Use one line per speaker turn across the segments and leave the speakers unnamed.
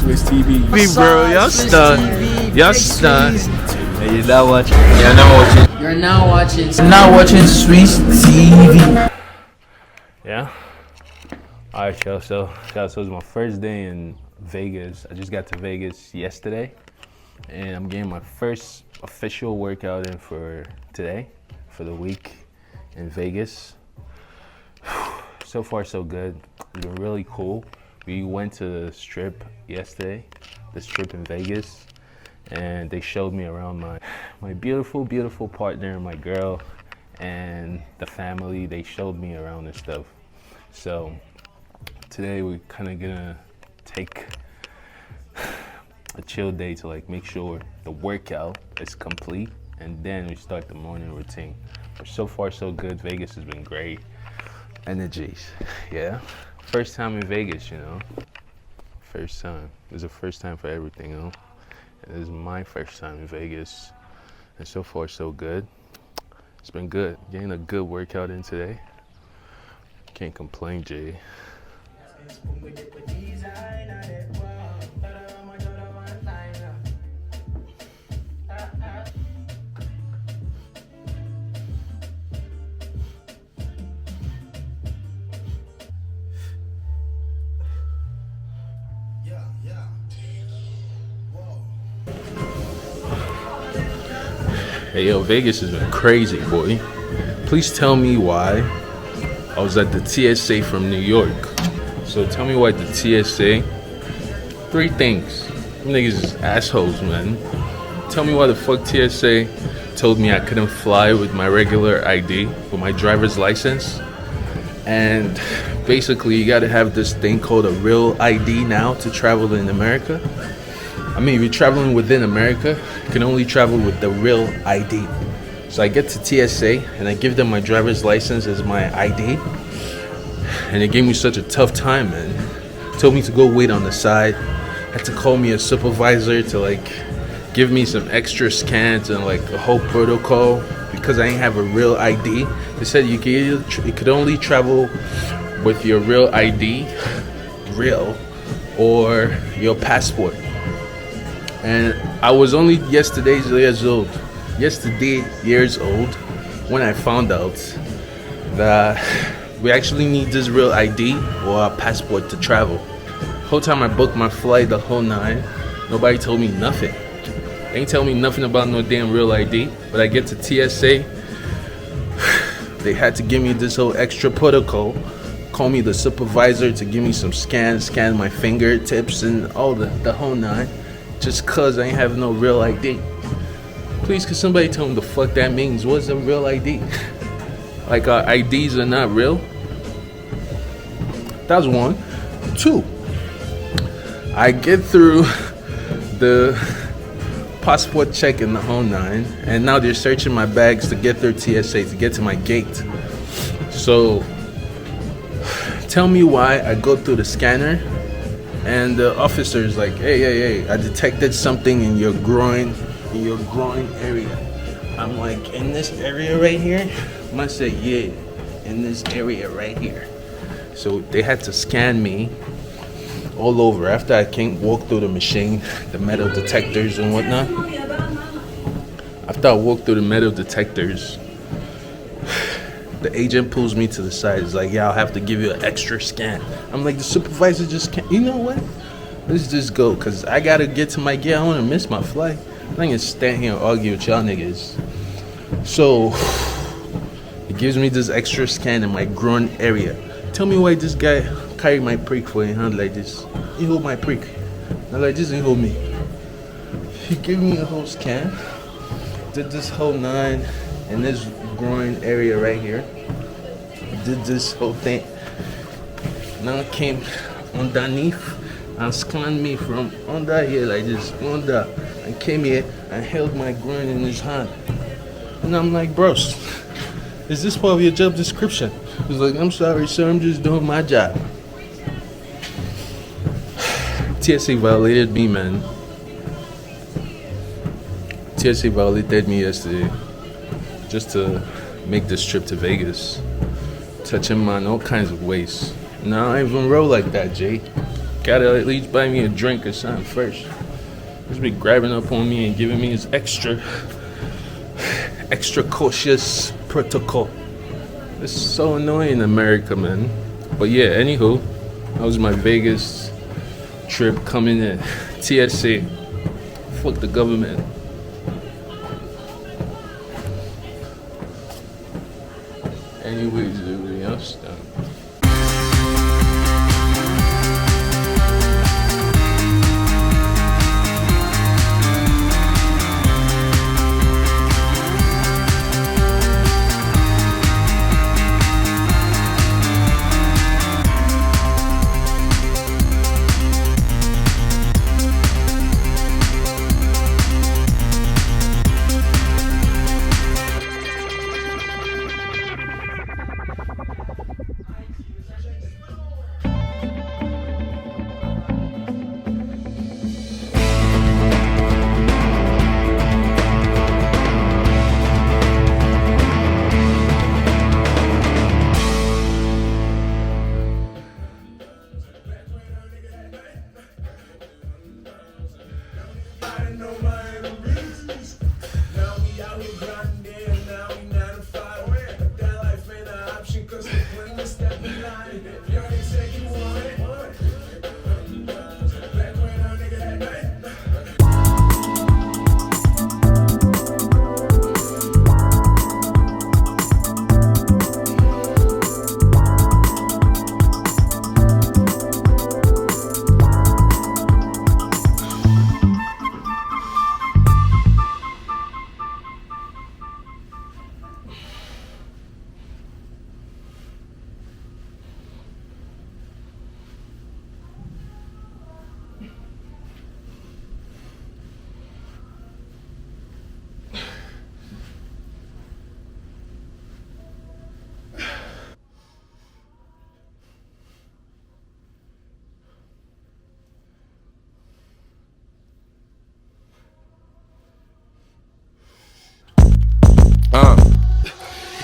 Soouizz TV.
Bro, y'all stunned. Y'all stunned.
Hey, you're not watching.
You're now watching Soouizz TV.
Yeah. Alright, y'all. So it was my first day in Vegas. I just got to Vegas yesterday, and I'm getting my first official workout in for today, for the week in Vegas. So far, so good. It's been really cool. We went to the strip yesterday, the strip in Vegas, and they showed me around my beautiful, beautiful partner, my girl, and the family. They showed me around and stuff. So today we're kind of gonna take a chill day to like make sure the workout is complete, and then we start the morning routine. But so far, so good. Vegas has been great. Energies, yeah. First time in Vegas, you know. First time. It's the first time for everything, you know. And this is my first time in Vegas, and so far so good. It's been good. Getting a good workout in today. Can't complain, Jay. Hey yo, Vegas has been crazy, boy. Please tell me why I was at the TSA from New York. So tell me why the TSA, three things. Them niggas is assholes, man. Tell me why the fuck TSA told me I couldn't fly with my regular ID, with my driver's license. And basically you gotta have this thing called a real ID now to travel in America. I mean, if you're traveling within America, you can only travel with the real ID. So I get to TSA and I give them my driver's license as my ID. And they gave me such a tough time, man. Told me to go wait on the side. Had to call me a supervisor to like give me some extra scans and like a whole protocol because I ain't have a real ID. They said you could only travel with your real ID, real, or your passport. And I was only yesterday years old when I found out that we actually need this real ID or a passport to travel. Whole time I booked my flight, the whole nine, nobody told me nothing. They ain't tell me nothing about no damn real ID. But I get to TSA, they had to give me this whole extra protocol, call me the supervisor to give me some scans, scan my fingertips and all the whole nine. Just cause I ain't have no real ID. Please, could somebody tell me the fuck that means? What's a real ID? Like our IDs are not real? That's one. Two, I get through the passport check in the whole nine, and now they're searching my bags to get through TSA, to get to my gate. So, tell me why I go through the scanner and the officer's like, hey, I detected something in your groin area. I'm like, in this area right here? I say, yeah, in this area right here. So they had to scan me all over after I can't walk through the machine, the metal detectors and whatnot. After I walk through the metal detectors, the agent pulls me to the side. He's like, yeah, I'll have to give you an extra scan. I'm like, the supervisor just can't. You know what? Let's just go, because I got to get to my gate. I don't want to miss my flight. I'm not going to stand here and argue with y'all niggas. So, it gives me this extra scan in my groin area. Tell me why this guy carry my prick for a hand like this. He hold my prick. Not like this, he hold me. He gave me a whole scan. Did this whole nine in this groin area right here. Did this whole thing. Now came underneath and scanned me from under here like this, under, and came here and held my groin in his hand. And I'm like, bros, is this part of your job description? He's like, I'm sorry, sir, I'm just doing my job. TSA violated me, man. TSA violated me yesterday just to make this trip to Vegas. Touching man all kinds of ways. Now I don't even roll like that, Jay. gotta at least buy me a drink or something first. Just be grabbing up on me and giving me his extra cautious protocol. It's so annoying in America, man. But yeah, anywho, that was my Vegas trip coming in. TSA. Fuck the government. Anyways, everything else done.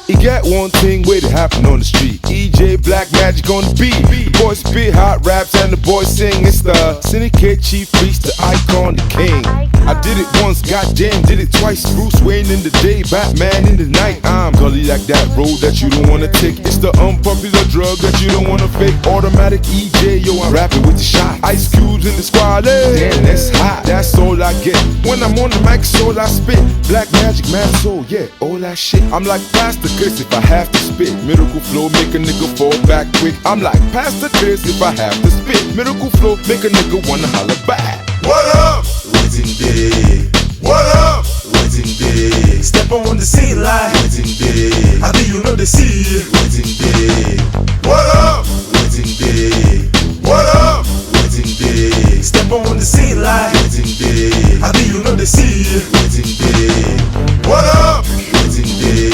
It got one thing where it happen on the street. EJ Black Magic on the beat. The boys spit hot raps and the boys sing. It's the syndicate chief priest, the icon, the king. I did it once, goddamn, did it twice. Bruce Wayne in the day, Batman in the night. I'm gully like that road that you don't wanna take. It's the unpopular drug that you don't wanna fake. Automatic EJ, yo, I'm rapping with the shot. Ice cubes in the squad, damn, that's hot. That's all I get. When I'm on the mic, it's all I spit. Black Magic, man, so yeah, all that shit. I'm like Pastor Chris if I have to spit. Miracle flow, make a nigga fall back quick. I'm like Pastor Chris if I have to spit. Miracle flow, make a nigga wanna holler back. What up?
Waiting day.
What up?
Waiting day. Step on the scene like waiting day. How do you know the sea? Waiting day.
What up?
Waiting day.
What up?
Waiting day. Step on the scene like waiting day. How do you know the sea? Waiting day.
What up?
Waiting day.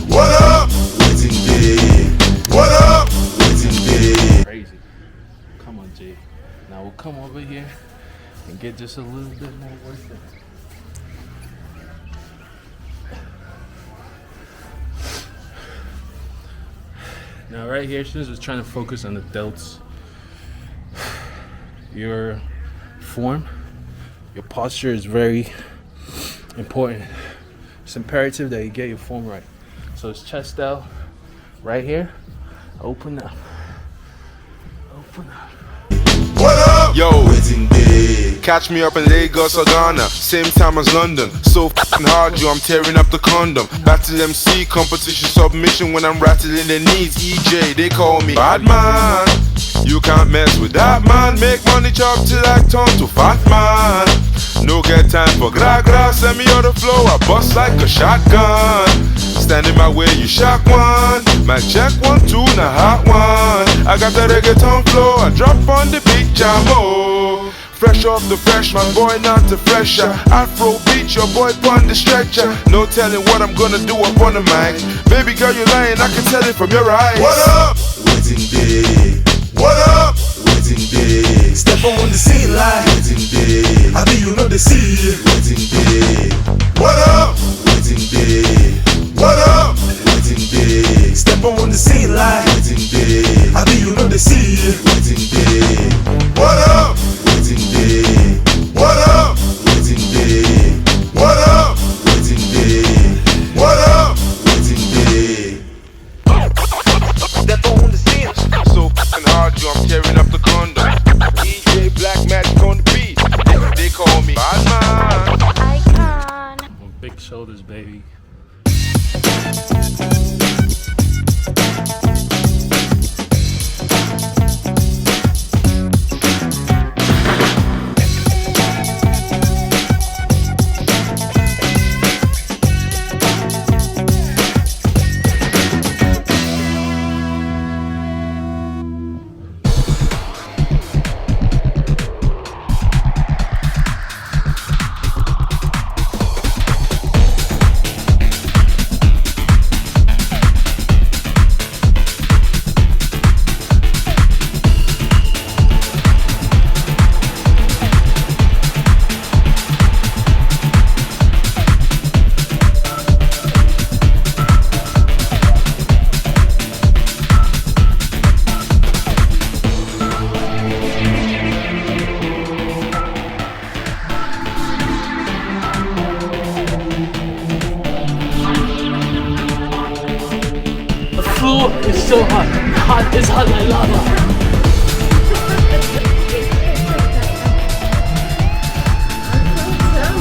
What up?
Waiting day.
What up?
Waiting day.
Crazy. Come on, Jay. Now we'll come over here and get just a little bit more work done. Now right here, since we're trying to focus on the delts, your form, your posture is very important. It's imperative that you get your form right. So it's chest out, right here, open up, open up.
What up? Yo,
Waiting day.
catch me up in Lagos or Ghana, same time as London. So f***ing hard, yo, I'm tearing up the condom. Battle MC, competition submission when I'm rattling their knees. EJ, they call me bad man. You can't mess with that man. Make money chop till I turn to fat man. No get time for gra-gra, send me on the floor, I bust like a shotgun. Stand in my way, you shock one. Mic check 1, 2, na hot one. I got the reggaeton flow, I drop on the beat, jamo. Fresh off the fresh, my boy not the fresher. Afro beat, your boy pon the stretcher. No telling what I'm gonna do up on the mic. Baby girl, you lying, I can tell it from your eyes. What up?
Waiting day.
What up?
Waiting day. Step on the scene like waiting day. How do you know the sea? Waiting day.
What up?
Waiting day.
What up?
Waiting day. Step on the scene like waiting day. How do you know the sea? Waiting day.
What up?
so hot. Hot is hot like lava.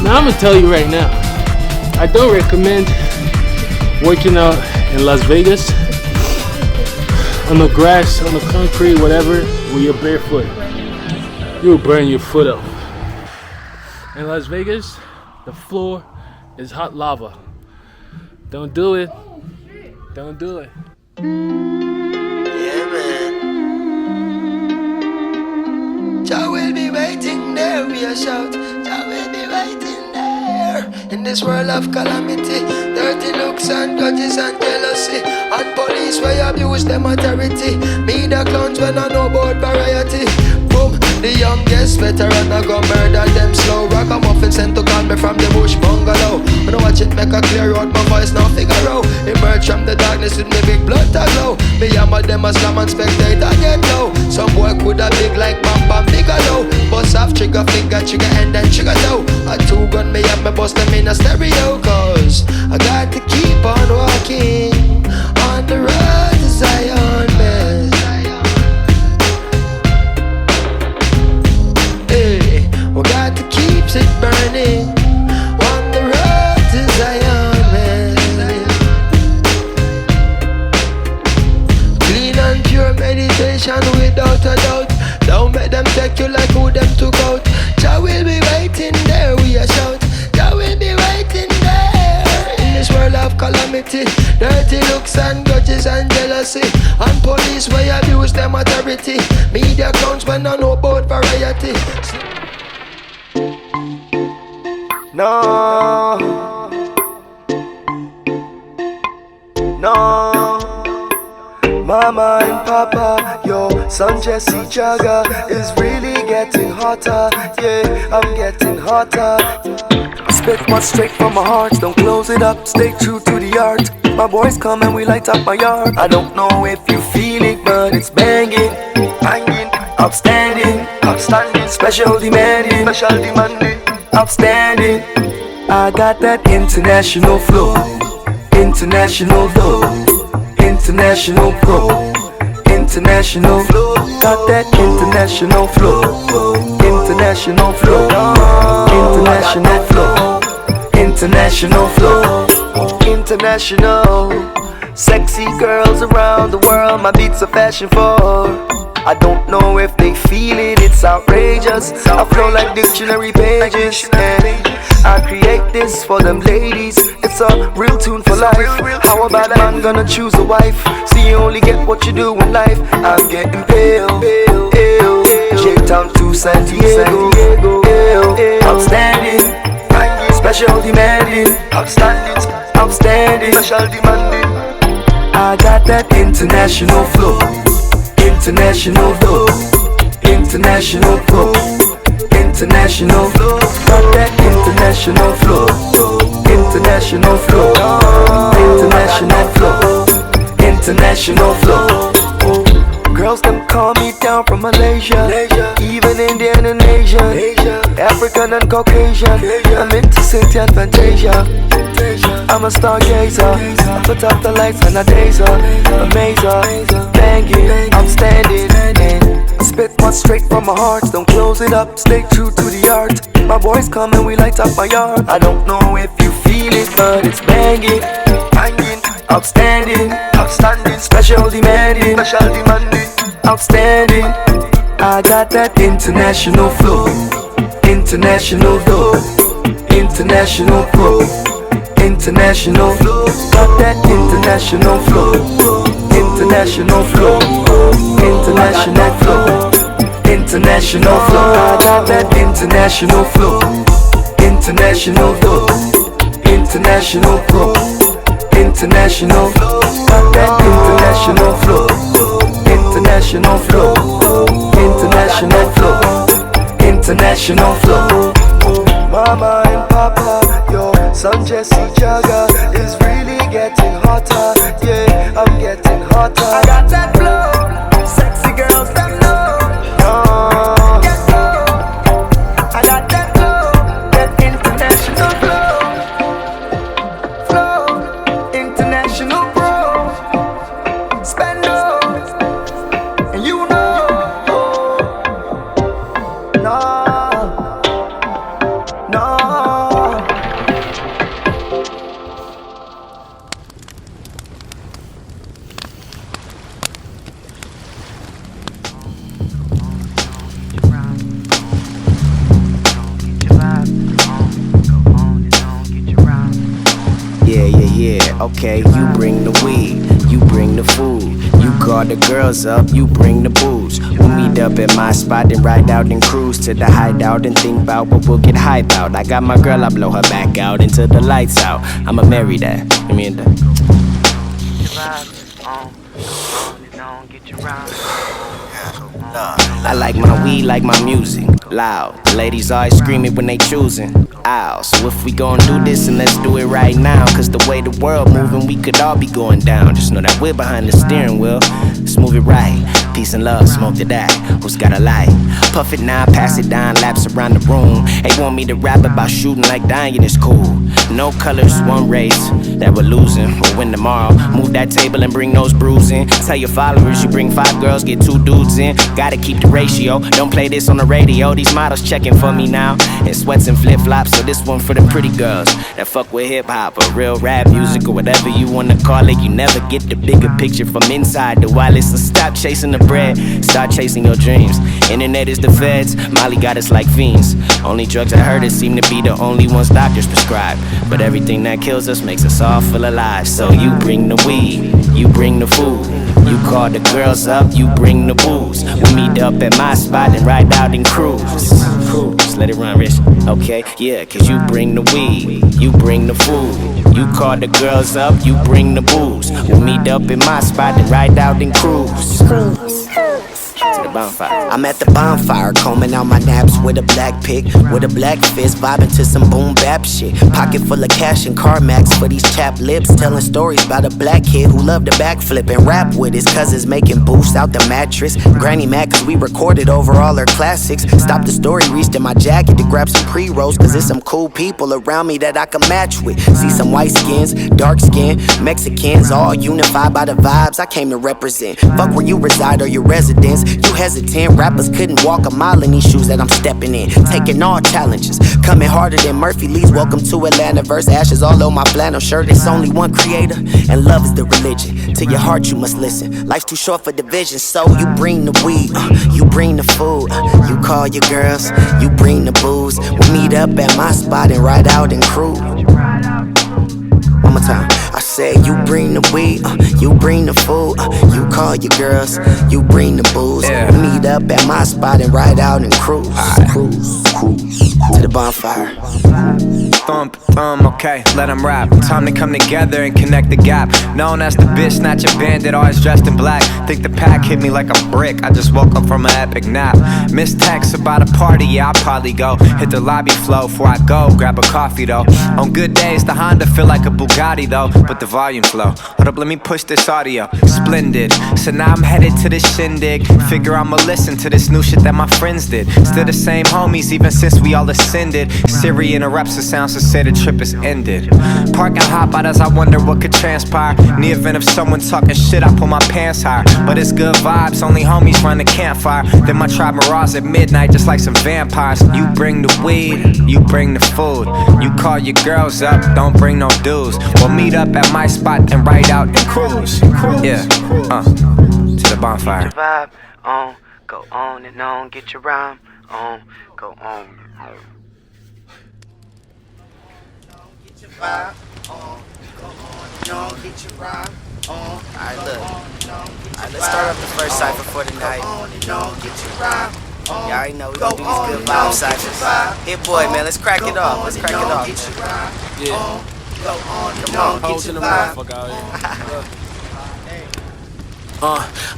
Now I'm gonna tell you right now, I don't recommend working out in Las Vegas on the grass, on the concrete, whatever, with your barefoot. You'll burn your foot up. In Las Vegas, the floor is hot lava. Don't do it. Don't do it.
Yeah, man. Jah will be waiting there, we a shout. Jah will be waiting there. In this world of calamity, dirty looks and grudges and jealousy, and police where abuse them authority. Me the clowns when I know about variety. Boom, the youngest veteran I go murder them slow. Ragamuffin sent to call me from the bush bungalow. When I watch it make a clear out, my voice now figure out. Emerge from the darkness with me big blood to glow. Me hammer them a slam and spectator get low. Some boy coulda big like Bam Bam Bigelow. Bust off trigger finger, trigger and then trigger toe. A two gun me up, me bust them in a stereo. Cause I got to keep on walking on the road to Zion, man. Hey, we got to keep it burning on the road to Zion, man. Clean and pure meditation without a doubt. Don't make them take you like who them took out. Jah will be waiting there, we a shout. Jah will be waiting there. In this world of calamity, dirty looks and grudges and jealousy, and police where abuse them authority. Media clowns when I know about variety. No, no. Mama and Papa, yo, son Jesse Jagger is really getting hotter. Yeah, I'm getting hotter. Spit what's straight from my heart, don't close it up, stay true to the art. My boys come and we light up my yard. I don't know if you feel it, but it's banging, banging, outstanding, outstanding, special demanding, outstanding. I got that international flow, international flow, international pro, international flow. Got that international flow, international flow, international flow, international flow, international. Sexy girls around the world, my beats are fashion for. I don't know if they feel it, it's outrageous. I flow like dictionary pages, and I create this for them ladies. It's a real tune for life. How about a man gonna choose a wife? See, you only get what you do in life. I'm getting pale, J-Town to San Diego, outstanding, special demanding, outstanding, outstanding, special demanding. I got that international flow, international flow, international flow, international flow. Got that international flow, international flow, international flow, international flow. Girls them call me down from Malaysia, even Indian and Asian, African and Caucasian. I'm into City and Fantasia. I'm a stargazer. I put up the lights and a dazer, amazer, banging, outstanding. I spit what's straight from my heart. Don't close it up, stay true to the art. My boys come and we light up my yard. I don't know if you feel it, but it's banging, banging, outstanding, outstanding, special demanding, outstanding. I got that international flow, international flow, international flow, international flow. Got that international flow, international flow, international flow, international flow. I got that international flow, international flow, international flow, international flow. Got that international flow, international flow, international flow, international flow. Mama and Papa, yo, son Jesse Jagger is really getting hotter. Yeah, I'm getting hotter. I got that flow, sexy girls that know. Get low. I got that flow, that international flow, international pro, spend no.
yeah, okay. You bring the weed, you bring the food. You call the girls up, you bring the booze. We'll meet up at my spot and ride out and cruise to the hideout and think about what we'll get high about. I got my girl, I blow her back out until the lights out. I'ma marry that. Give me a day. I like my weed, like my music, loud. The ladies always screaming when they choosing. Ow. So if we gon' do this, and let's do it right now. Cause the way the world moving, we could all be going down. Just know that we're behind the steering wheel. Let's move it right. Peace and love, smoke to that. Who's got a light? Puff it now, pass it down, laps around the room. They want me to rap about shooting like dying is cool. No colors, one race that we're losing. We'll win tomorrow. Move that table and bring those brews in. Tell your followers you bring 5 girls, get 2 dudes in. Gotta keep the ratio. Don't play this on the radio. These models checking for me now. In sweats and flip flops, so this one for the pretty girls that fuck with hip hop or real rap music or whatever you wanna call it. You never get the bigger picture from inside the wireless. So stop chasing the bread, start chasing your dreams. Internet is the feds, Molly got us like fiends. Only drugs I heard it seem to be the only ones doctors prescribe. But everything that kills us makes us all feel alive. So you bring the weed, you bring the food. You call the girls up, you bring the booze. We meet up at my spot and ride out and cruise. Cruise, let it run, Rich. Okay, yeah, cause you bring the weed, you bring the food. You call the girls up, you bring the booze. We'll meet up in my spot and ride out and cruise. To the bonfire. I'm at the bonfire, combing out my naps with a black pick, with a black fist, vibing to some boom bap shit. Pocket full of cash and CarMax for these chapped lips, telling stories about a black kid who loved to backflip and rap with his cousins, making boosts out the mattress. Granny mad cause we recorded over all her classics. Stopped the story, reached in my jacket to grab some pre-rolls, cause there's some cool people around me that I can match with. See some white skins, dark skin, Mexicans, all unified by the vibes I came to represent. Fuck where you reside or your residence. You hesitant, rappers couldn't walk a mile in these shoes that I'm stepping in. Taking all challenges, coming harder than Murphy Lee's Welcome to Atlanta verse. Ashes all over my flannel shirt. It's only one creator, and love is the religion. To your heart you must listen. Life's too short for division, so you bring the weed, you bring the food. You call your girls, you bring the booze. We meet up at my spot and ride out and cruise. One more time. I said you bring the weed, you bring the food. You call your girls, you bring the booze. We meet up at my spot and ride out and cruise. Cruise to the bonfire.
Okay, let them rap. Time to come together and connect the gap. Known as the bitch snatcher bandit, always dressed in black. Think the pack hit me like a brick. I just woke up from an epic nap. Missed texts about a party, yeah, I'll probably go. Hit the lobby flow before I go, grab a coffee though. On good days, the Honda feel like a Bugatti though, but the volume's low. Hold up, let me push this audio. Splendid. So now I'm headed to this shindig. Figure I'ma listen to this new shit that my friends did. Still the same homies, even since we all ascended. Siri interrupts the sounds to say the trip is ended. Park and hop out as I wonder what could transpire. In the event of someone talking shit, I pull my pants higher. But it's good vibes, only homies run the campfire. Then my tribe marauders at midnight just like some vampires. You bring the weed, you bring the food. You call your girls up, don't bring no dues. We'll meet up at my spot and ride out and cruise. Yeah, to the bonfire.
Get your vibe on, go on and on, get your rhyme on, go on. Get your vibe on, go on and on, get your rhyme on. Alright, look. Alright, let's start up the first cypher for the night. Y'all already know we gonna do these good vibe cyphers. Here, boy, man, let's crack it off. Let's crack it off.
Yeah.
Come on, get your vibe.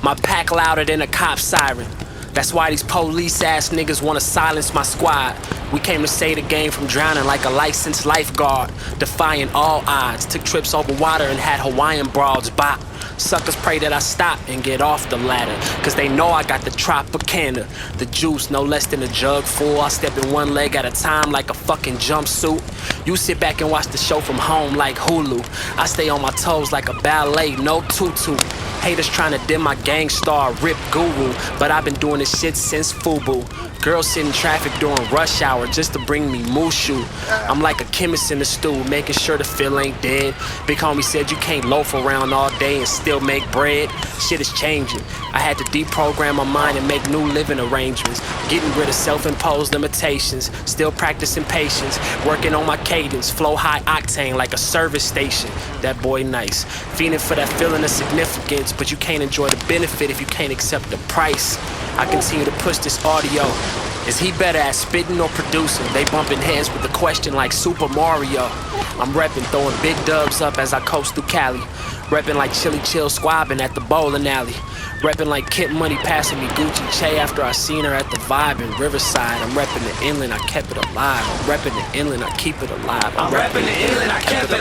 My pack louder than a cop siren. That's why these police ass niggas wanna silence my squad. We came to save the game from drowning like a licensed lifeguard. Defying all odds, took trips over water and had Hawaiian broads bop. Suckers pray that I stop and get off the ladder, cause they know I got the Tropicana. The juice, no less than a jug full. I step in one leg at a time like a fucking jumpsuit. You sit back and watch the show from home like Hulu. I stay on my toes like a ballet, no tutu.
Haters trying to dim my gang star, rip guru. But I've been doing this shit since FUBU. Girls sit in traffic during rush hour just to bring me mushu. I'm like a chemist in the stew, making sure the fill ain't dead. Big homie said you can't loaf around all day and still make bread. Shit is changing. I had to deprogram my mind and make new living arrangements. Getting rid of self-imposed limitations. Still practicing patience. Working on my cadence. Flow high octane like a service station. That boy nice. Feeling for that feeling of significance. But you can't enjoy the benefit if you can't accept the price. I continue to push this audio. Is he better at spitting or producing? They bumping heads with a question like Super Mario. I'm repping, throwing big dubs up as I coast through Cali. Repping like Chili Chill squabbing at the bowling alley. Repping like Kid Money passing me Gucci Che after I seen her at the Vibe in Riverside. I'm repping the inland, I kept it alive. I'm repping the inland, I keep it alive. I'm repping the inland, I kept it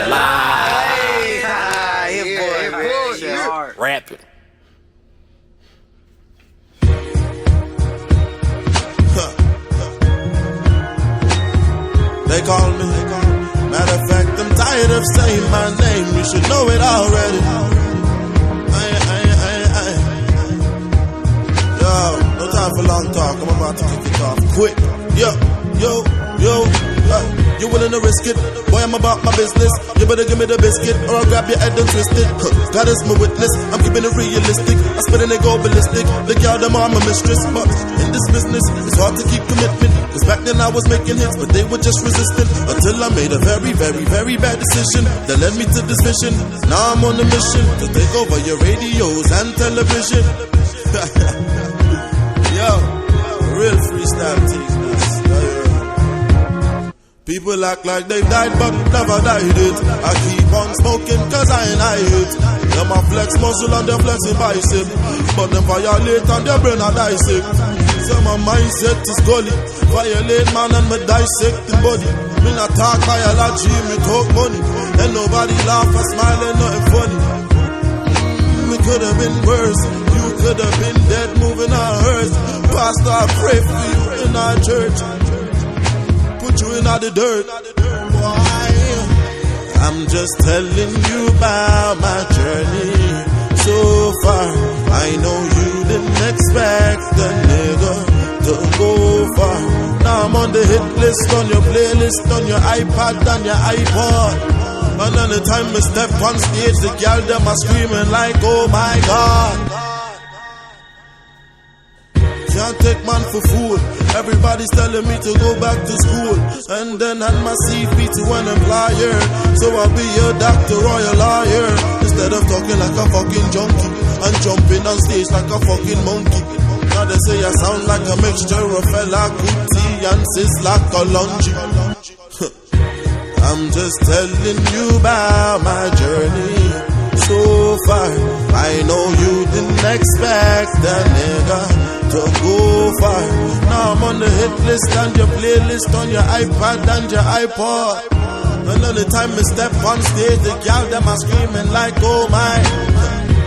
alive. Rapping.
They call me. Matter of fact, I'm tired of saying my name. You should know it already. Yo, no time for long talk. I'm about to kick it off quick. Yo. You willing to risk it? Boy, I'm about my business. You better give me the biscuit, or I'll grab your head and twist it. God is my witness. I'm keeping it realistic. I spit and they go ballistic. The girl, them are my mistress. But in this business, it's hard to keep commitment. Cause back then I was making hits, but they were just resistant. Until I made a very, very, very bad decision that led me to this vision. Now I'm on a mission to take over your radios and television. Yo, real freestyle team. People act like they died, but never died it. I keep on smoking cause I ain't high it. Them a flex muscle and they flexing bicep, but them violate and their brain are dissect. So my mindset is gully. Violate man and me dissect the body. Me not talk biology, me talk money. And nobody laugh or smile and nothing funny. We could have been worse. You could have been dead moving our hearse. Pastor, I pray for you in our church. Put you in the dirt. Why? I'm just telling you about my journey so far. I know you didn't expect the nigga to go far. Now I'm on the hit list, on your playlist, on your iPad and your iPod. And anytime I step on stage, the girl them are screaming like, oh my God. Can't take man for fool. Everybody's telling me to go back to school and then hand my CV to an employer. So I'll be your doctor or your lawyer, instead of talking like a fucking junkie and jumping on stage like a fucking monkey. Now they say I sound like a mixture of Fela Kuti and Sizzla Kalonji. I'm just telling you about my journey so far. I know you didn't expect that nigga to go far. Now I'm on the hit list and your playlist, on your iPad and your iPod. And anytime I step on stage, the girl them are screaming like, oh my.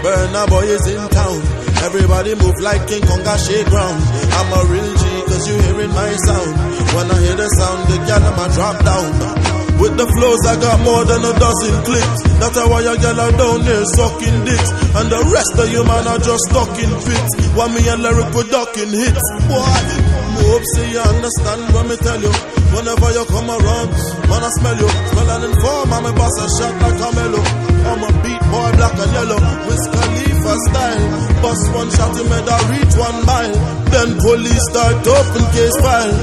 Burna Boy is in town. Everybody move like King Konga shake ground. I'm a real G cause you hearing my sound. When I hear the sound, the girl them a drop down. With the flows, I got more than a dozen clicks. That's why your girl are down there sucking dicks. And the rest of you man are just talking fits. Want me a lyric with ducking hits. What? Hope say you understand what me tell you. Whenever you come around, man I smell you. Smell and inform, I'm a boss a shot like a mellow. I'm a beat boy, black and yellow. Wiz Khalifa style. Bust one shot, you made I reach 1 mile. Then police start open case file.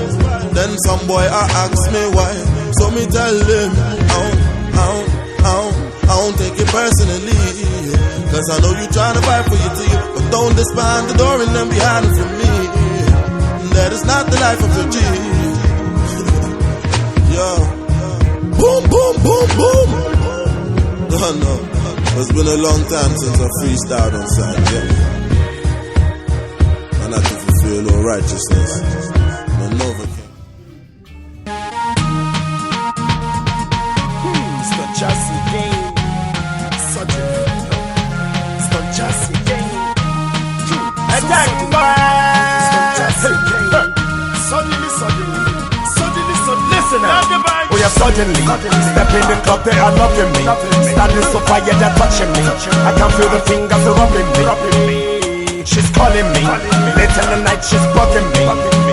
Then some boy ask me why. So me tell them, I don't take it personally. Cause I know you trying to fight for your team, but don't despise the door and then be hiding from me. That is not the life of a G. Yo, boom, boom, boom, boom. Oh no, it's been a long time since I freestyled on side, yeah. And I can fulfill all righteousness. But Nova King.
Just a game, such a it's not just a game. Attack the man. Suddenly, listen now. yeah, suddenly step in the club, they are loving me. Standing so fire, they're touching me. I can feel the fingers rubbing me. She's calling me. Late in the night, she's bugging me.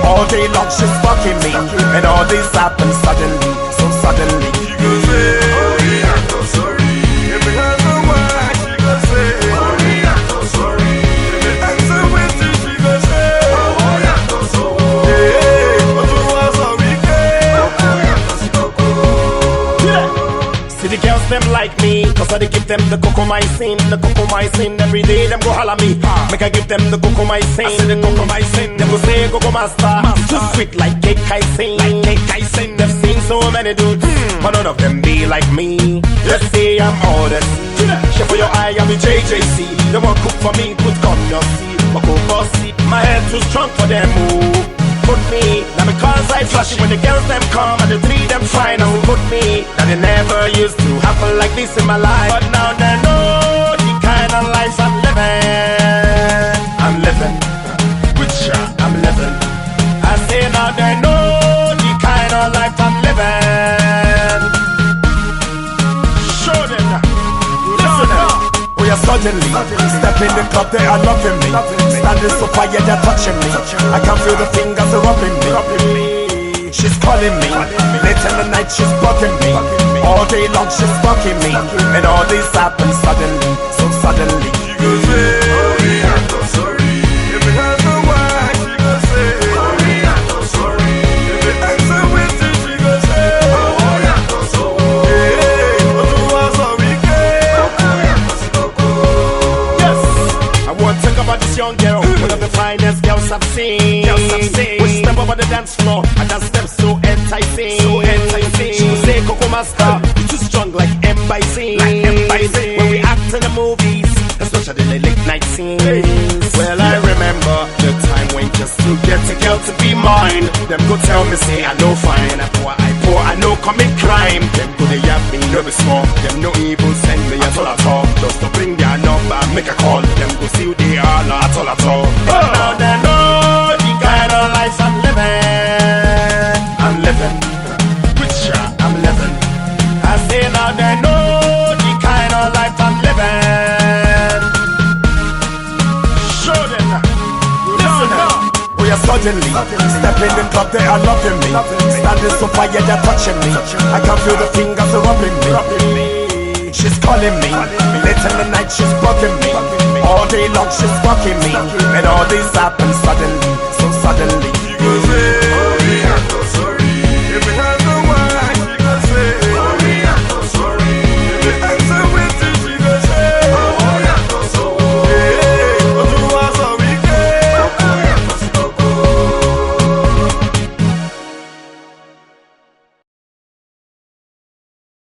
All day long, she's fucking me. And all this happens suddenly, so suddenly. She goes, hey, oh, I'm so sorry. If it has no word, she goes, hey, oh, I'm so sorry. If it answer with you, she goes, hey, oh, I'm so sorry. Hey, but you are so see the girls, them like me, cause I give them the cocomycin, every day them go holla me, make I give them the cocomycin, I say the cocomycin, them go say coco master, too sweet like cake icing, they've seen so many dudes, but none of them be like me, let's say I'm honest, chef for your eye, I'm a JJC, they won't cook for me, put come your see, but go bossy, my head too strong for them, ooh. Put me, now because I flash it when the girls them come and the three them try now put me. Now they never used to happen like this in my life, but now they know the kind of life I'm living. I'm living, with ya, I'm living. I say now they know the kind of life I'm living. Show them now, listen now. Oh yeah, suddenly step in the club, they are loving me. Standing so fire, they're touching me. I can feel the fingers rubbing me. She's calling me. Late in the night, she's bugging me. All day long, she's fucking me. And all this happens suddenly, so suddenly. She goes, hey, oh, I'm so sorry. If it has no word, she goes, hey, oh, I'm so sorry. If it answer with you, she goes, hey, oh, I'm so sorry. Hey, but you are so wicked. Yes, I want to talk about this young girl, one of the finest girls I've seen. When she step over the dance floor, I dance steps so enticing. She will say, Coco Master, you're too strong like M. Bison. When we act in the movies, especially the late night scenes. Well, I remember the time when just to get a girl to be mine, them go tell me, say, I know fine. I pour, I know commit crime. Them go they have me, no be small. Them no evil send me at all. Just to bring their number, make a call. Them go see who they are, not at all. But now they know the kind of life I'm living. I'm living, with ya, I'm living. I say now they know the kind of life I'm living. Show them now, listen now. Oh yeah, suddenly step in the club, they are loving me. Standing so fire, they're touching me. I can feel the fingers rubbing me. She's calling me. Late in the night, she's bugging me. All day long, she's fucking me. And all this happens suddenly, so suddenly. She goes, hey.